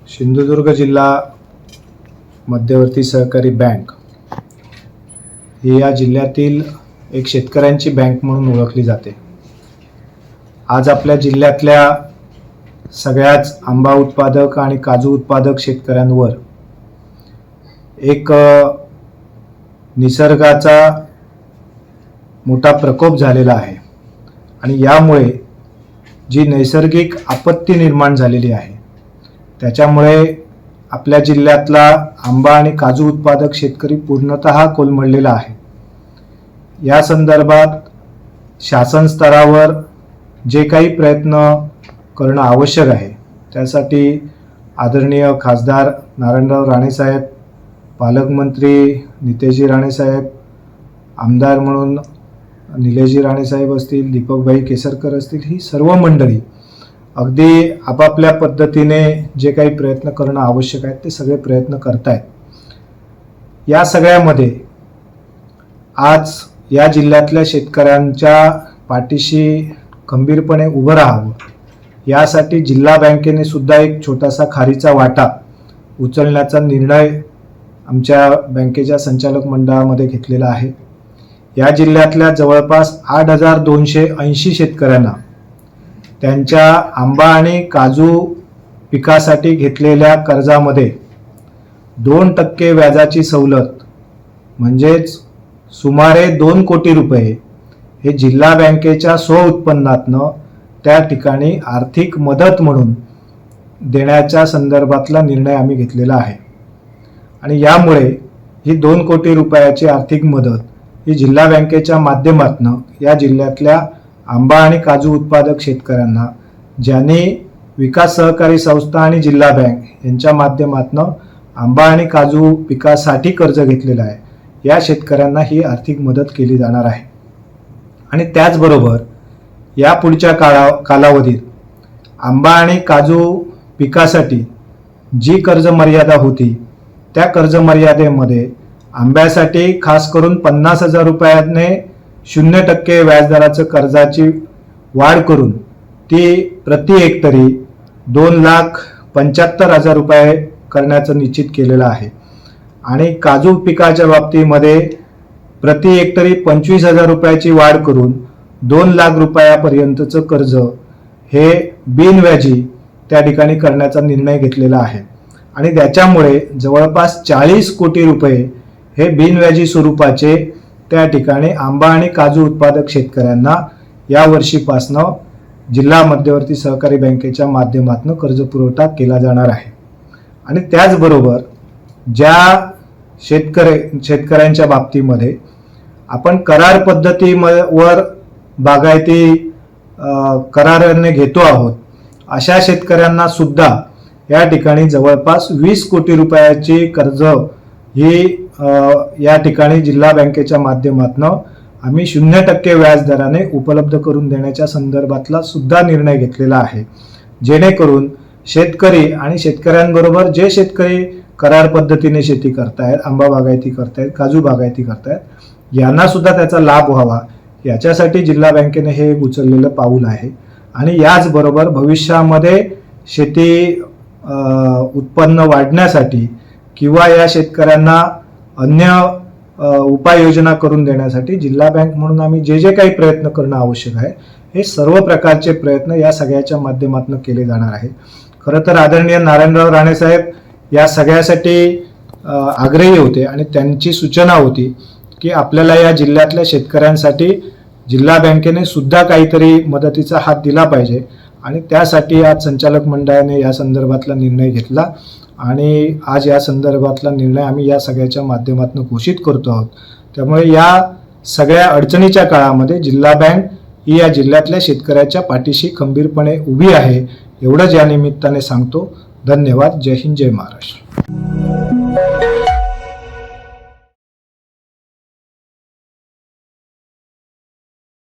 सिंधुदुर्ग जिल्हा मध्यवर्ती सहकारी बँक ही या जिल्ह्यातील एक शेतकऱ्यांची बँक म्हणून ओळखली जाते। आज आपल्या जिल्ह्यातल्या सगळ्याच आंबा उत्पादक आणि काजू उत्पादक शेतकऱ्यांवर एक निसर्गाचा मोठा प्रकोप झालेला आहे आणि यामुळे जी नैसर्गिक आपत्ती निर्माण झालेली आहे त्याच्यामुळे आपल्या जिल्ह्यातला आंबा आणि काजू उत्पादक शेतकरी पूर्णतः कोलमडलेला आहे। या संदर्भात शासन स्तरावर जे काही प्रयत्न करणं आवश्यक आहे त्यासाठी आदरणीय खासदार नारायणराव राणे साहेब, पालकमंत्री नितेशजी राणे साहेब, आमदार म्हणून निलेशजी राणे साहेब असतील, दीपकभाई केसरकर असतील, ही सर्व मंडळी अगदी आपापल्या पद्धतीने जे काही प्रयत्न करणं आवश्यक आहे ते सगळे प्रयत्न करतायत। या सगळ्यामध्ये आज या जिल्ह्यातल्या शेतकऱ्यांच्या पाठीशी खंबीरपणे उभं राहावं यासाठी जिल्हा बँकेने सुद्धा एक छोटासा खारीचा वाटा उचलण्याचा निर्णय आमच्या बँकेच्या संचालक मंडळामध्ये घेतलेला आहे। या जिल्ह्यातल्या जवळपास 8,280 शेतकऱ्यांना त्यांच्या आंबा आणि काजू पिकासाठी घेतलेल्या कर्जामध्ये 2% व्याजाची सवलत म्हणजेच सुमारे 2 कोटी रुपये हे जिल्हा बँकेच्या स्वउत्पन्नातनं त्या ठिकाणी आर्थिक मदत म्हणून देण्याच्या संदर्भातला निर्णय आम्ही घेतलेला आहे आणि यामुळे ही 2 कोटी रुपयाची आर्थिक मदत ही जिल्हा बँकेच्या माध्यमातून या जिल्ह्यातल्या आंबा आणि काजू उत्पादक शेतकऱ्यांना ज्यांनी विकास सहकारी संस्था आणि जिल्हा बँक यांच्या माध्यमातून आंबा आणि काजू पिकासाठी कर्ज घेतलेलं आहे या शेतकऱ्यांना ही आर्थिक मदत केली जाणार आहे। आणि त्याचबरोबर या पुढच्या कालावधीत आंबा आणि काजू पिकासाठी जी कर्ज मर्यादा होती त्या कर्ज मर्यादेमध्ये आंब्यासाठी खास करून 50,000 रुपयाने 0% व्याजदराचं कर्जाची वाढ करून ती प्रति हेक्टरी 2,75,000 रुपये करण्याचं निश्चित केलेलं आहे आणि काजू पिकाच्या बाबतीमध्ये प्रति हेक्टरी 25,000 रुपयाची वाढ करून 2 लाख रुपयापर्यंतचं कर्ज हे बिनव्याजी त्या ठिकाणी करण्याचा निर्णय घेतलेला आहे आणि त्याच्यामुळे जवळपास 40 कोटी रुपये हे बिनव्याजी स्वरूपाचे त्या ठिकाणी आंबा आणि काजू उत्पादक शेतकऱ्यांना या वर्षीपासनं जिल्हा मध्यवर्ती सहकारी बँकेच्या माध्यमातून कर्ज पुरवठा केला जाणार आहे। आणि त्याचबरोबर ज्या शेतकऱ्यांच्या बाबतीमध्ये आपण करार पद्धतीवर बागायती कराराने घेतो आहोत अशा शेतकऱ्यांना सुद्धा या ठिकाणी जवळपास 20 कोटी रुपयाची कर्ज ही या ठिकाणी जिल्हा बँकेच्या माध्यमातून आम्ही 0% व्याजदराने उपलब्ध करून देण्याच्या संदर्भातला सुद्धा निर्णय घेतलेला आहे, जेणेकरून शेतकरी आणि शेतकऱ्यांबरोबर जे शेतकरी करार पद्धतीने शेती करतायत, आंबा बागायती करतायत, काजू बागायती करतायत यांना सुद्धा त्याचा लाभ व्हावा याच्यासाठी जिल्हा बँकेने हे उचललेलं पाऊल आहे। आणि याचबरोबर भविष्यामध्ये शेती उत्पन्न वाढण्यासाठी किंवा या शेतकऱ्यांना अन्य उपाययोजना करून देण्यासाठी जिल्हा बँक म्हणून आम्ही जे काही प्रयत्न करणं आवश्यक आहे हे सर्व प्रकारचे प्रयत्न या सगळ्याच्या माध्यमातून केले जाणार आहे। खरं तर आदरणीय नारायणराव राणे साहेब या सगळ्यासाठी आग्रही होते आणि त्यांची सूचना होती की आपल्याला या जिल्ह्यातल्या शेतकऱ्यांसाठी जिल्हा बँकेने सुद्धा काहीतरी मदतीचा हात दिला पाहिजे आणि त्यासाठी आज संचालक मंडळाने या संदर्भातला निर्णय घेतला आणि आज या संदर्भातला निर्णय आम्ही या सगळ्याच्या माध्यमातून घोषित करतो आहोत। त्यामुळे या सगळ्या अडचणीच्या काळामध्ये जिल्हा बँक ही या जिल्ह्यातल्या शेतकऱ्याच्या पाठीशी खंबीरपणे उभी आहे एवढंच या निमित्ताने सांगतो। धन्यवाद। जय हिंद, जय महाराष्ट्र।